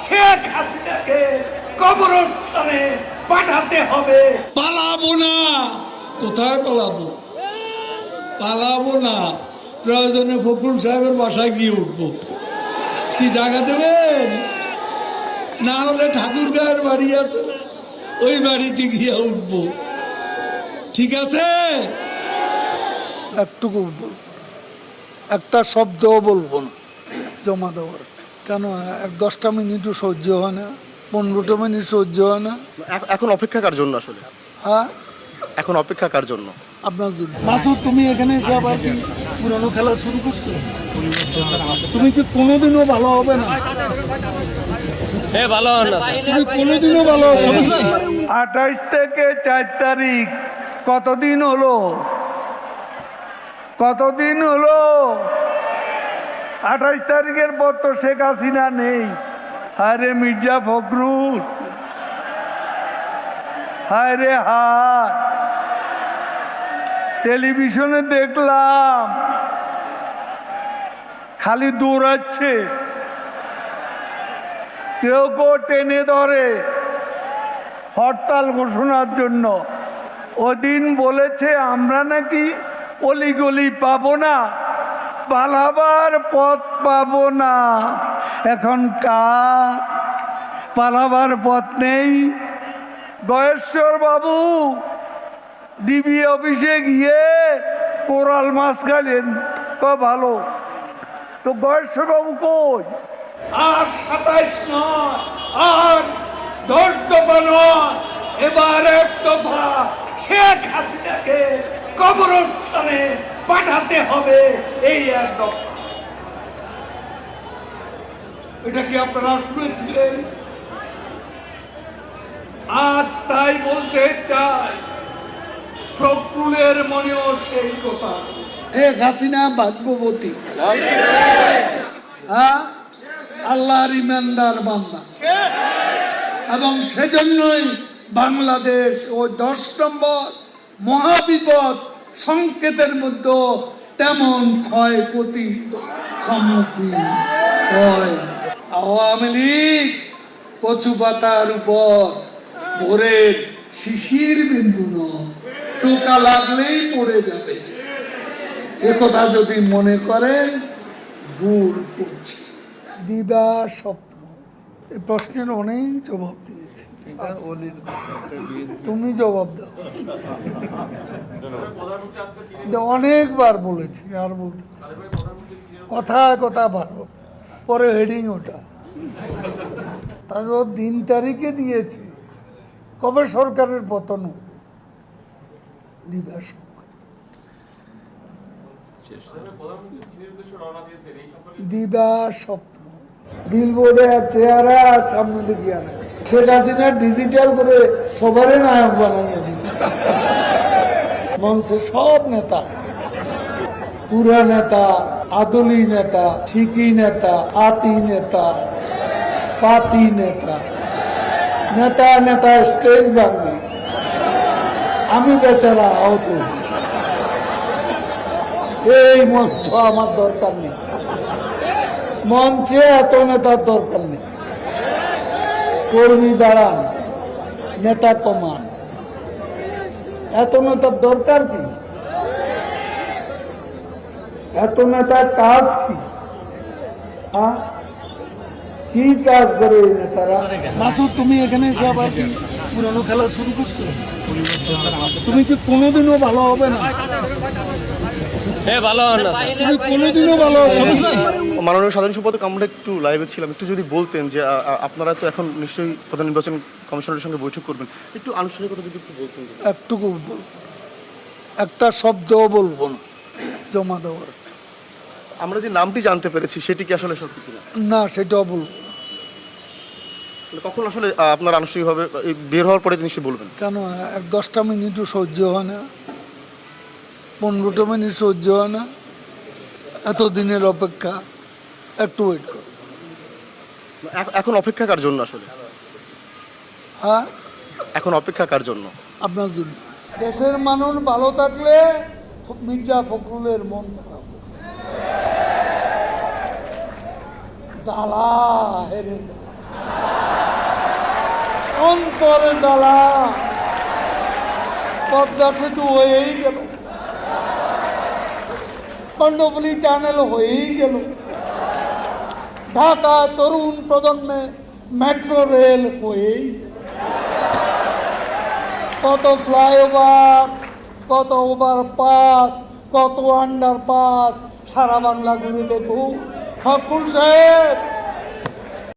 শেখ হাসিনাকে কবরস্থানে পাঠাতে হবে। পালাবো না। কোথায় পালাবো? পালাবো না। প্রয়োজনে ফখরুল সাহেবের বাসায় গিয়ে উঠবো। কি জায়গা দেবেন? না হলে ঠাকুর গায়ের বাড়ি আছে না, ওই বাড়িতে গিয়ে উঠবো। ঠিক আছে? একটুকু একটা শব্দও বলবো না জমা দেওয়ার। কেন 10টা মিনিটও সহ্য হয় না, 15টা মিনিট সহ্য হয় না। এখন অপেক্ষা কার জন্য আসলে? হ্যাঁ, এখন অপেক্ষা কার জন্য? আপনার জন্য। মাসুদ, তুমি এখানে এসে আবার কি পুরানো খেলা শুরু করছো? তুমি কি কোনোদিনও ভালো হবে না? তুমি কোনোদিনও ভালো হবে না। 28 থেকে 4 তারিখ কতদিন হলো? কতদিন হলো? 28 তারিখের পর তো শেখ হাসিনা নেই। হায়রে মির্জা ফখরুল, হায়রে হায়। টেলিভিশনে দেখলাম খালি দৌড়াচ্ছে, কেউ কেউ টেনে ধরে হরতাল ঘোষণার জন্য। ওদিন বলেছে আমরা নাকি অলিগলি পাবো না, পালাবার পথ পাবো না। এখন কার পালাবার পথ নেই? গয়েশ্বর বাবু ডিবি অফিসে গিয়ে কোরাল মাছ খাইলেন, ভালো তো। গয়েশ্বর বাবু কই? আর 27 নয়, আর 10 দফা নয়, এবার 1 দফা। শেখ হাসিনাকে কবরস্থানে পাঠাতে হবে, এই 1 দফা। এটা কি আপনারা শুনেছিলেন? আজ তাই বলতে চাই, ফখরুলের মনেও সেই কথা। শেখ হাসিনা ভাগ্যবতী, হ্যাঁ, আল্লাহর ইমানদার বান্দা, এবং সেজন্যই বাংলাদেশ ও 10 নম্বর মহাবিপদ সংকেতের মধ্যে তেমন ক্ষয়ক্ষতি সম্মুখীন হয়। আওয়ামী লীগ কচু পাতার উপর ভোরের শিশির বিন্দু নয়, টোকা লাগলেই পড়ে যাবে। একথা যদি মনে করেন ভুল করছি। দিবা স্বপ্ন, এই প্রশ্নের অনেক জবাব দিয়েছি, তুমি জবাব দাও। অনেকবার বলেছি, আর বলতে চাই। কথায় কথা ভালো, পরে হেডিং ওটা। তারপর দিন তারিখে দিয়েছি কবে সরকারের পতন হবে। দিবা স্বপ্ন, দিবা স্বপ্ন, বিলবোর্ডে চেহারা আর সামনে দিকে আনা। শেখ হাসিনা ডিজিটাল করে সবারই নায়ক বানাইয়া দিচ্ছে। মঞ্চে সব নেতা, পুরা নেতা, আদলি নেতা, ঠিকি নেতা, আতি নেতা, পাতি নেতা, নেতা নেতা স্টেজ ভাঙবে, আমি বেচারা আহত। এই মঞ্চ আমার দরকার নেই, মঞ্চে এত নেতার দরকার নেই। কর্মী দাঁড়ান, নেতা কমান, এত নেতার দরকার কি? এত নেতার কাজ কি? কি কাজ করে এই নেতারা? মাসুদ, তুমি এখানে এসে আবার কি পুরানো খেলা শুরু করছো? তুমি কি কোনোদিনও ভালো হবে না? তুমি কোনোদিনও ভালো হবে না। মাননীয় সাধারণ সম্পাদক, আমরা একটু লাইভে ছিলাম, একটু যদি বলতেন যে আপনারা তো এখন নিশ্চয়ই প্রধান নির্বাচন কমিশনের সঙ্গে বৈঠক করবেন, একটু আনুষ্ঠানিকতা যদি একটু বলতেন। একটুকু বলবো, একটা শব্দও বলবো না জমা দেওয়ার। আমরা যে নামটি জানতে পেরেছি সেটি কি আসলে সত্যি কিনা? না, সেটাও বলবো না। কখন আসলে আপনারা আনুষ্ঠানিকভাবে বের হওয়ার পরে নিশ্চয়ই বলবেন? কেন 10টা মিনিটও সহ্য হয় না, 15টা মিনিট সহ্য হয় না? এত দিনের অপেক্ষা, একটু ওয়েট করো। এখন অপেক্ষা কার জন্য আসলে? হ্যাঁ, এখন অপেক্ষা কার জন্য? আপনার জন্য। দেশের মানুষ ভালো থাকলে মির্জা ফখরুলের মন খারাপ, জ্বালা হেরে জ্বালা। অন্তরে জ্বালা, পদ্মা সেতু হয়েই গেল, কর্ণফুলী টানেল হয়েই গেল, ঢাকা তরুণ প্রজন্মে মেট্রো রেল হয়েই গেল। কত ফ্লাইওভার, কত ওভারপাস, কত আন্ডারপাস, সারা বাংলা ঘুরে দেখুন। ফখরুল সাহেব,